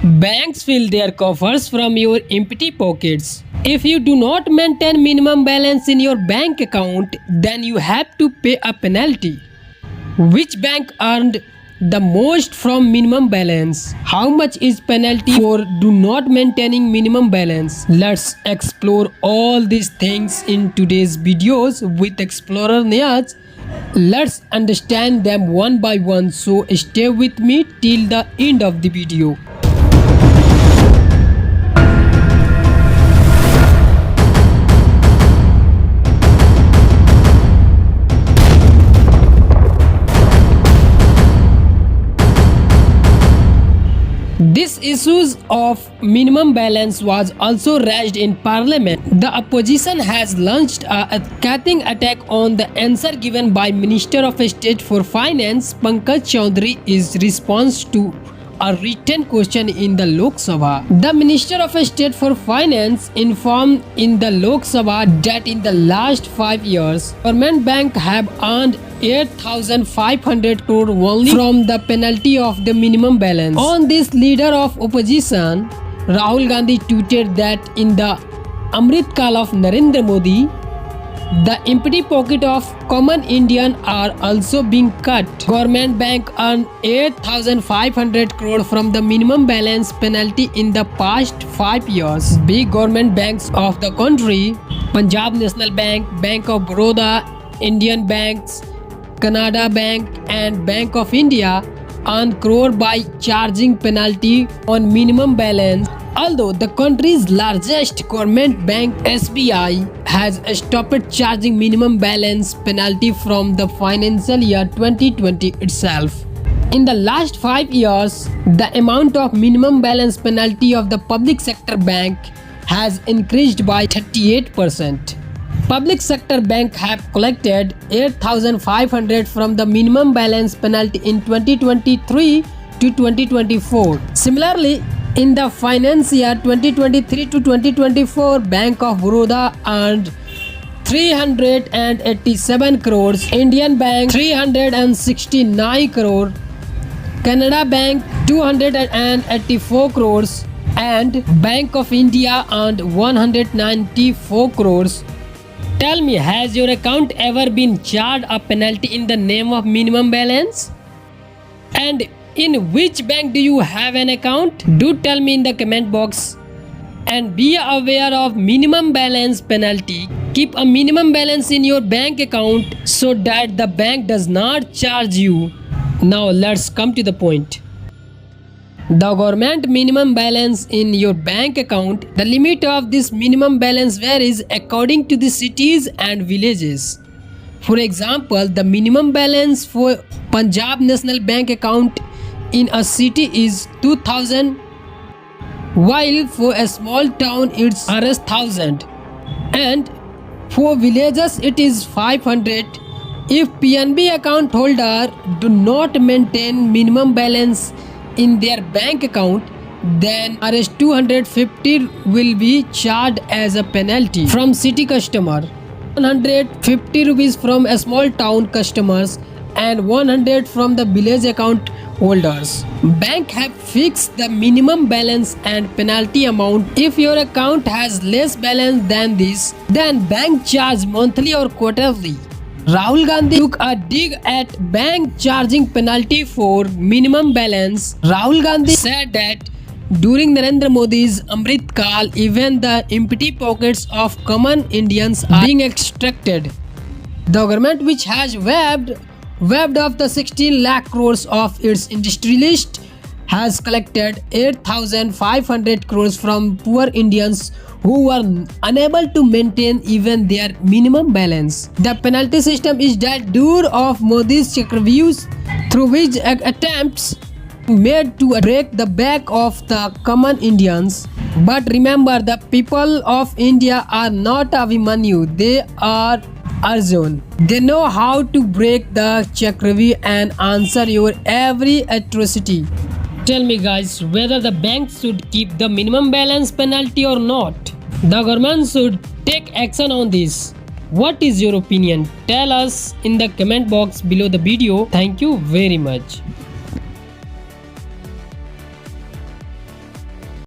Banks fill their coffers from your empty pockets. If you do not maintain minimum balance in your bank account, then you have to pay a penalty. Which bank earned the most from minimum balance? How much is penalty for do not maintaining minimum balance? Let's explore all these things in today's videos with Explorer Niaz. Let's understand them one by one, so stay with me till the end of the video. This issues of minimum balance was also raised in parliament. The opposition has launched a scathing attack on the answer given by Minister of State for Finance Pankaj Chaudhary is response to a written question in the Lok Sabha. The Minister of State for Finance informed in the Lok Sabha that in the last 5 years, government banks have earned 8,500 crore only from the penalty of the minimum balance. On this, leader of opposition Rahul Gandhi tweeted that in the Amrit Kal of Narendra Modi, the empty pocket of common Indian are also being cut. Government bank earned 8,500 crore from the minimum balance penalty in the past 5 years. Big government banks of the country, Punjab National Bank, Bank of Baroda, Indian Banks, Canada Bank and Bank of India earn crore by charging penalty on minimum balance. Although the country's largest government bank SBI has stopped charging minimum balance penalty from the financial year 2020 itself. In the last 5 years, the amount of minimum balance penalty of the public sector bank has increased by 38%. Public sector bank have collected 8,500 from the minimum balance penalty in 2023 to 2024. Similarly, in the finance year 2023 to 2024, Bank of Baroda earned 387 crores, Indian Bank 369 crore, Canada Bank 284 crores and Bank of India earned 194 crores. Tell me, has your account ever been charged a penalty in the name of minimum balance? And in which bank do you have an account? Do tell me in the comment box. And be aware of minimum balance penalty. Keep a minimum balance in your bank account so that the bank does not charge you. Now let's come to the point. The government minimum balance in your bank account, the limit of this minimum balance varies according to the cities and villages. For example, the minimum balance for Punjab National Bank account in a city is 2,000, while for a small town it's Rs1,000 and for villages it is 500. If PNB account holder do not maintain minimum balance in their bank account, then Rs250 will be charged as a penalty from city customer, 150 rupees from a small town customers and 100 from the village account holders. Bank have fixed the minimum balance and penalty amount. If your account has less balance than this, then bank charge monthly or quarterly. Rahul Gandhi took a dig at bank charging penalty for minimum balance. Rahul Gandhi said that during Narendra Modi's Amrit Kal, even the empty pockets of common Indians are being extracted. The government, which has waived off the 16 lakh crores of its industrialist, has collected 8,500 crores from poor Indians who were unable to maintain even their minimum balance. The penalty system is that due of Modi's Chakravyuhs, through which attempts made to break the back of the common Indians. But remember, the people of India are not Abhimanyu, they are Arjun. They know how to break the Chakravyuh and answer your every atrocity. Tell me guys, whether the banks should keep the minimum balance penalty or not. The government should take action on this. What is your opinion? Tell us in the comment box below the video. Thank you very much.